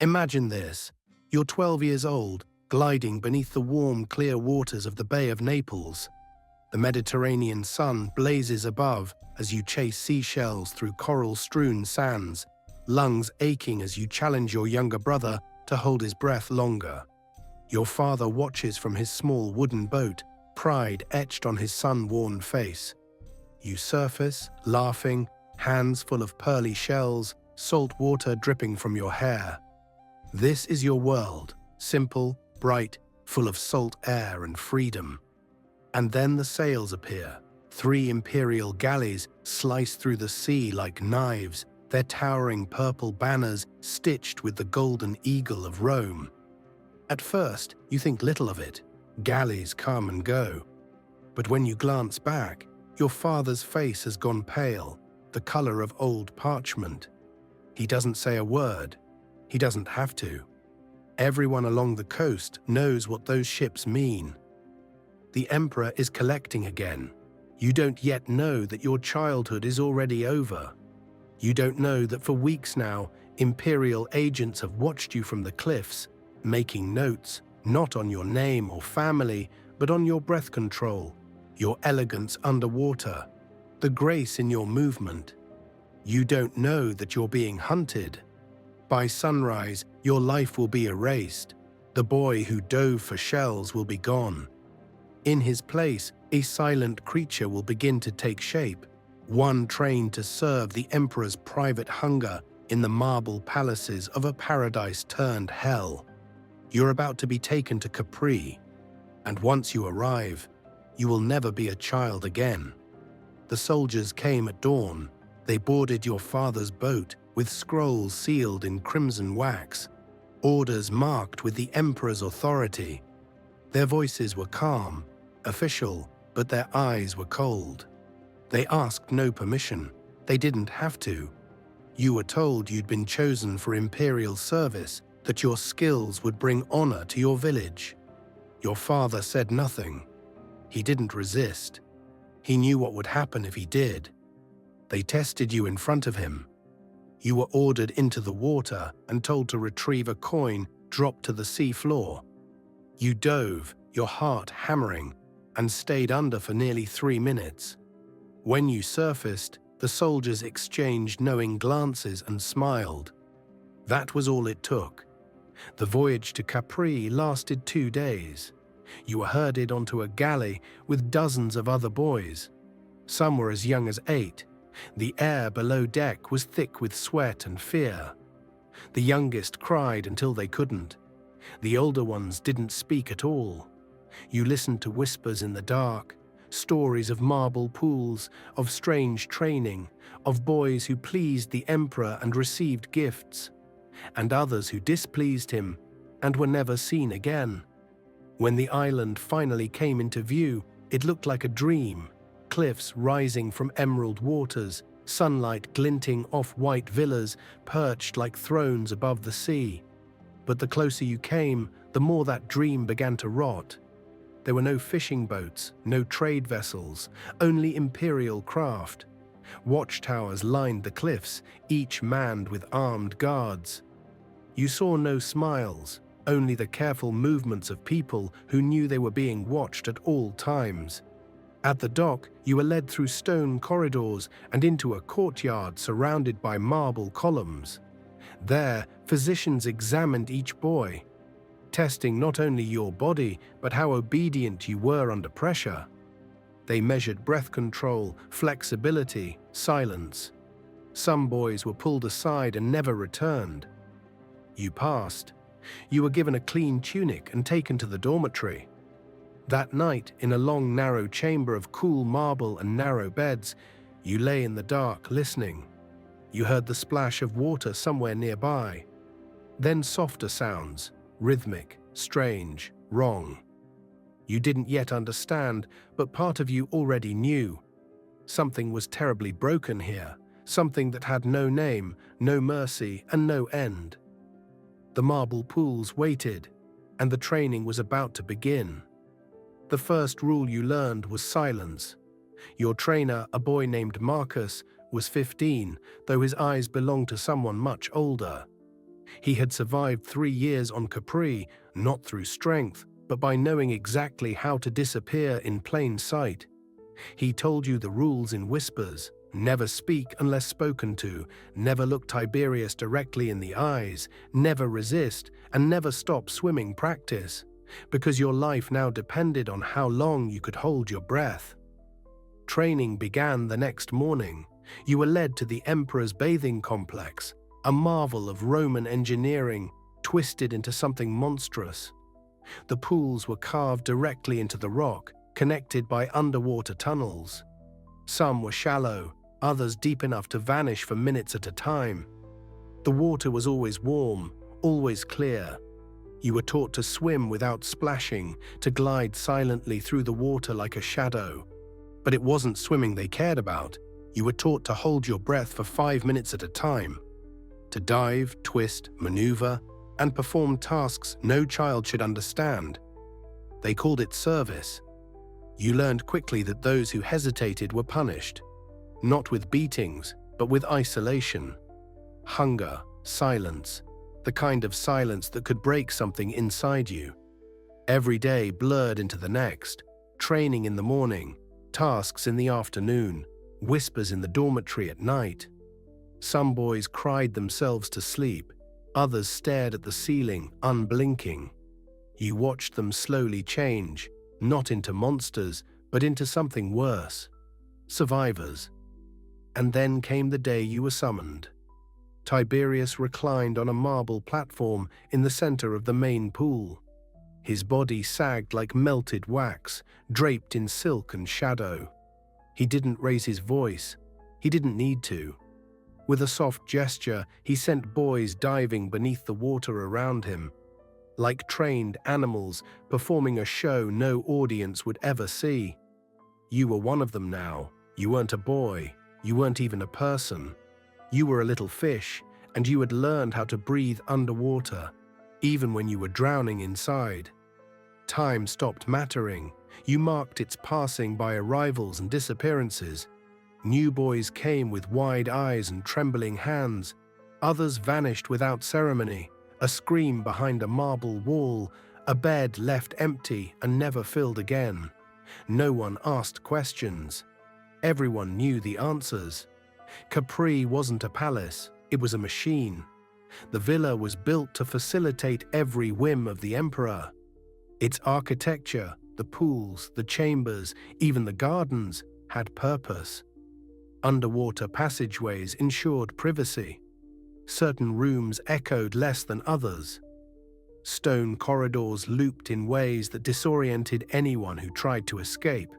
Imagine this. You're 12 years old, gliding beneath the warm, clear waters of the Bay of Naples. The Mediterranean sun blazes above as you chase seashells through coral-strewn sands, lungs aching as you challenge your younger brother to hold his breath longer. Your father watches from his small wooden boat, pride etched on his sun-worn face. You surface, laughing, hands full of pearly shells, salt water dripping from your hair. This is your world, simple, bright, full of salt air and freedom. And then the sails appear. 3 imperial galleys slice through the sea like knives, their towering purple banners stitched with the golden eagle of Rome. At first, you think little of it. Galleys come and go. But when you glance back, your father's face has gone pale, the color of old parchment. He doesn't say a word. He doesn't have to. Everyone along the coast knows what those ships mean. The emperor is collecting again. You don't yet know that your childhood is already over. You don't know that for weeks now, imperial agents have watched you from the cliffs, making notes, not on your name or family, but on your breath control, your elegance underwater, the grace in your movement. You don't know that you're being hunted. By sunrise, your life will be erased. The boy who dove for shells will be gone. In his place, a silent creature will begin to take shape, one trained to serve the emperor's private hunger in the marble palaces of a paradise turned hell. You're about to be taken to Capri, and once you arrive, you will never be a child again. The soldiers came at dawn. They boarded your father's boat with scrolls sealed in crimson wax, orders marked with the emperor's authority. Their voices were calm, official, but their eyes were cold. They asked no permission. They didn't have to. You were told you'd been chosen for imperial service, that your skills would bring honor to your village. Your father said nothing. He didn't resist. He knew what would happen if he did. They tested you in front of him. You were ordered into the water and told to retrieve a coin dropped to the sea floor. You dove, your heart hammering, and stayed under for nearly 3 minutes. When you surfaced, the soldiers exchanged knowing glances and smiled. That was all it took. The voyage to Capri lasted 2 days. You were herded onto a galley with dozens of other boys. Some were as young as 8. The air below deck was thick with sweat and fear. The youngest cried until they couldn't. The older ones didn't speak at all. You listened to whispers in the dark, stories of marble pools, of strange training, of boys who pleased the emperor and received gifts, and others who displeased him and were never seen again. When the island finally came into view, it looked like a dream. Cliffs rising from emerald waters, sunlight glinting off white villas perched like thrones above the sea. But the closer you came, the more that dream began to rot. There were no fishing boats, no trade vessels, only imperial craft. Watchtowers lined the cliffs, each manned with armed guards. You saw no smiles, only the careful movements of people who knew they were being watched at all times. At the dock, you were led through stone corridors and into a courtyard surrounded by marble columns. There, physicians examined each boy, testing not only your body, but how obedient you were under pressure. They measured breath control, flexibility, silence. Some boys were pulled aside and never returned. You passed. You were given a clean tunic and taken to the dormitory. That night, in a long, narrow chamber of cool marble and narrow beds, you lay in the dark, listening. You heard the splash of water somewhere nearby. Then softer sounds, rhythmic, strange, wrong. You didn't yet understand, but part of you already knew. Something was terribly broken here, something that had no name, no mercy, and no end. The marble pools waited, and the training was about to begin. The first rule you learned was silence. Your trainer, a boy named Marcus, was 15, though his eyes belonged to someone much older. He had survived 3 years on Capri, not through strength, but by knowing exactly how to disappear in plain sight. He told you the rules in whispers: never speak unless spoken to, never look Tiberius directly in the eyes, never resist, and never stop swimming practice, because your life now depended on how long you could hold your breath. Training began the next morning. You were led to the Emperor's bathing complex, a marvel of Roman engineering twisted into something monstrous. The pools were carved directly into the rock, connected by underwater tunnels. Some were shallow, others deep enough to vanish for minutes at a time. The water was always warm, always clear. You were taught to swim without splashing, to glide silently through the water like a shadow. But it wasn't swimming they cared about. You were taught to hold your breath for 5 minutes at a time, to dive, twist, maneuver, and perform tasks no child should understand. They called it service. You learned quickly that those who hesitated were punished, not with beatings, but with isolation. Hunger, silence, the kind of silence that could break something inside you. Every day blurred into the next, training in the morning, tasks in the afternoon, whispers in the dormitory at night. Some boys cried themselves to sleep, others stared at the ceiling, unblinking. You watched them slowly change, not into monsters, but into something worse: survivors. And then came the day you were summoned. Tiberius reclined on a marble platform in the center of the main pool. His body sagged like melted wax, draped in silk and shadow. He didn't raise his voice. He didn't need to. With a soft gesture, he sent boys diving beneath the water around him, like trained animals performing a show no audience would ever see. You were one of them now. You weren't a boy. You weren't even a person. You were a little fish, and you had learned how to breathe underwater, even when you were drowning inside. Time stopped mattering. You marked its passing by arrivals and disappearances. New boys came with wide eyes and trembling hands. Others vanished without ceremony, a scream behind a marble wall, a bed left empty and never filled again. No one asked questions. Everyone knew the answers. Capri wasn't a palace, it was a machine. The villa was built to facilitate every whim of the emperor. Its architecture, the pools, the chambers, even the gardens, had purpose. Underwater passageways ensured privacy. Certain rooms echoed less than others. Stone corridors looped in ways that disoriented anyone who tried to escape.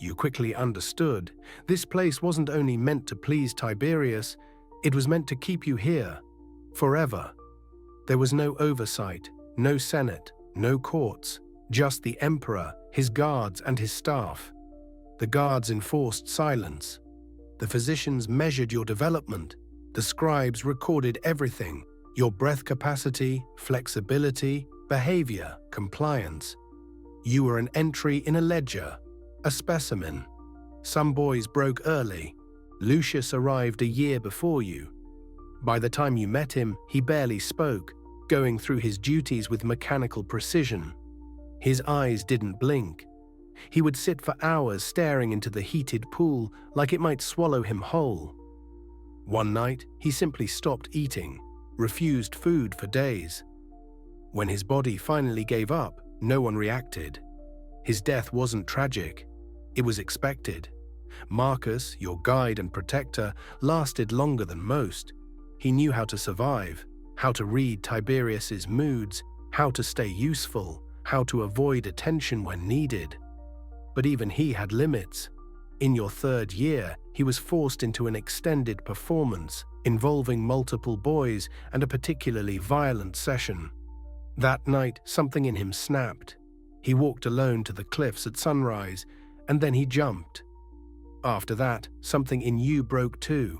You quickly understood, this place wasn't only meant to please Tiberius, it was meant to keep you here, forever. There was no oversight, no senate, no courts, just the emperor, his guards, and his staff. The guards enforced silence. The physicians measured your development. The scribes recorded everything: your breath capacity, flexibility, behavior, compliance. You were an entry in a ledger, a specimen. Some boys broke early. Lucius arrived a year before you. By the time you met him, he barely spoke, going through his duties with mechanical precision. His eyes didn't blink. He would sit for hours staring into the heated pool like it might swallow him whole. One night, he simply stopped eating, refused food for days. When his body finally gave up, no one reacted. His death wasn't tragic. It was expected. Marcus, your guide and protector, lasted longer than most. He knew how to survive, how to read Tiberius's moods, how to stay useful, how to avoid attention when needed. But even he had limits. In your 3rd year, he was forced into an extended performance involving multiple boys and a particularly violent session. That night, something in him snapped. He walked alone to the cliffs at sunrise, and then he jumped. After that, something in you broke too.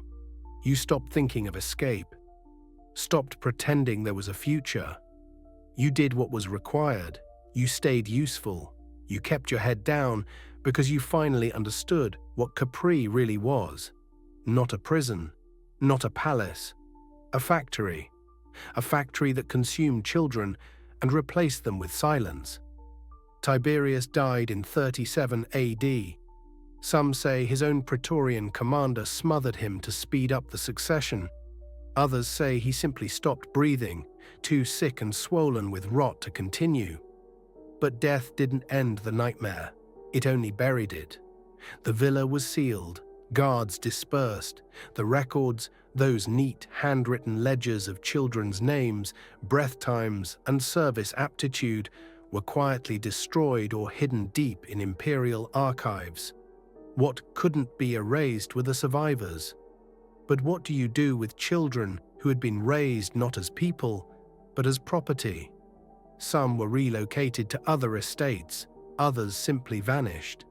You stopped thinking of escape, stopped pretending there was a future. You did what was required. You stayed useful. You kept your head down because you finally understood what Capri really was. Not a prison, not a palace, a factory. a factory that consumed children and replaced them with silence. Tiberius died in 37 AD. Some say his own Praetorian commander smothered him to speed up the succession. Others say he simply stopped breathing, too sick and swollen with rot to continue. But death didn't end the nightmare. It only buried it. The villa was sealed, guards dispersed, the records, those neat handwritten ledgers of children's names, breath times, and service aptitude, were quietly destroyed or hidden deep in imperial archives. What couldn't be erased were the survivors. But what do you do with children who had been raised not as people, but as property? Some were relocated to other estates, others simply vanished.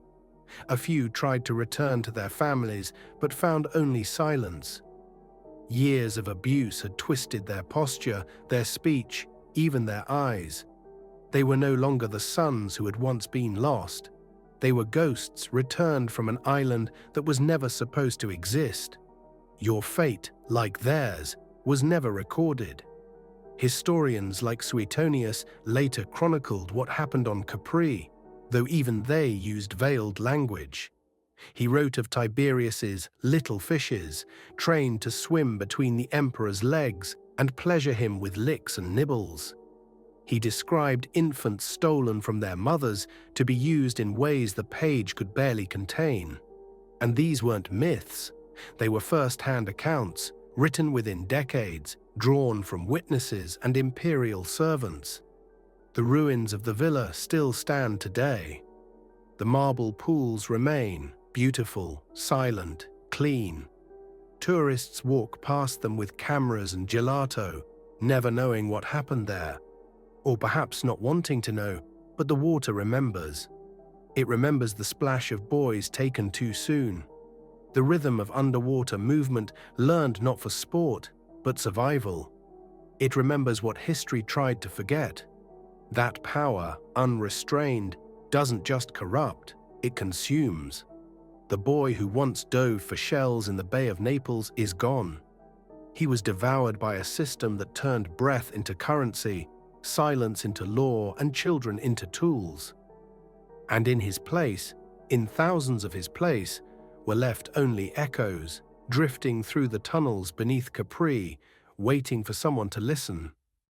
A few tried to return to their families, but found only silence. Years of abuse had twisted their posture, their speech, even their eyes. They were no longer the sons who had once been lost. They were ghosts returned from an island that was never supposed to exist. Your fate, like theirs, was never recorded. Historians like Suetonius later chronicled what happened on Capri, though even they used veiled language. He wrote of Tiberius's little fishes, trained to swim between the emperor's legs and pleasure him with licks and nibbles. He described infants stolen from their mothers to be used in ways the page could barely contain. And these weren't myths. They were first-hand accounts, written within decades, drawn from witnesses and imperial servants. The ruins of the villa still stand today. The marble pools remain, beautiful, silent, clean. Tourists walk past them with cameras and gelato, never knowing what happened there. Or perhaps not wanting to know, but the water remembers. It remembers the splash of boys taken too soon. The rhythm of underwater movement learned not for sport, but survival. It remembers what history tried to forget. That power, unrestrained, doesn't just corrupt, it consumes. The boy who once dove for shells in the Bay of Naples is gone. He was devoured by a system that turned breath into currency, silence into law, and children into tools. And in his place, in thousands of his place, were left only echoes, drifting through the tunnels beneath Capri, waiting for someone to listen.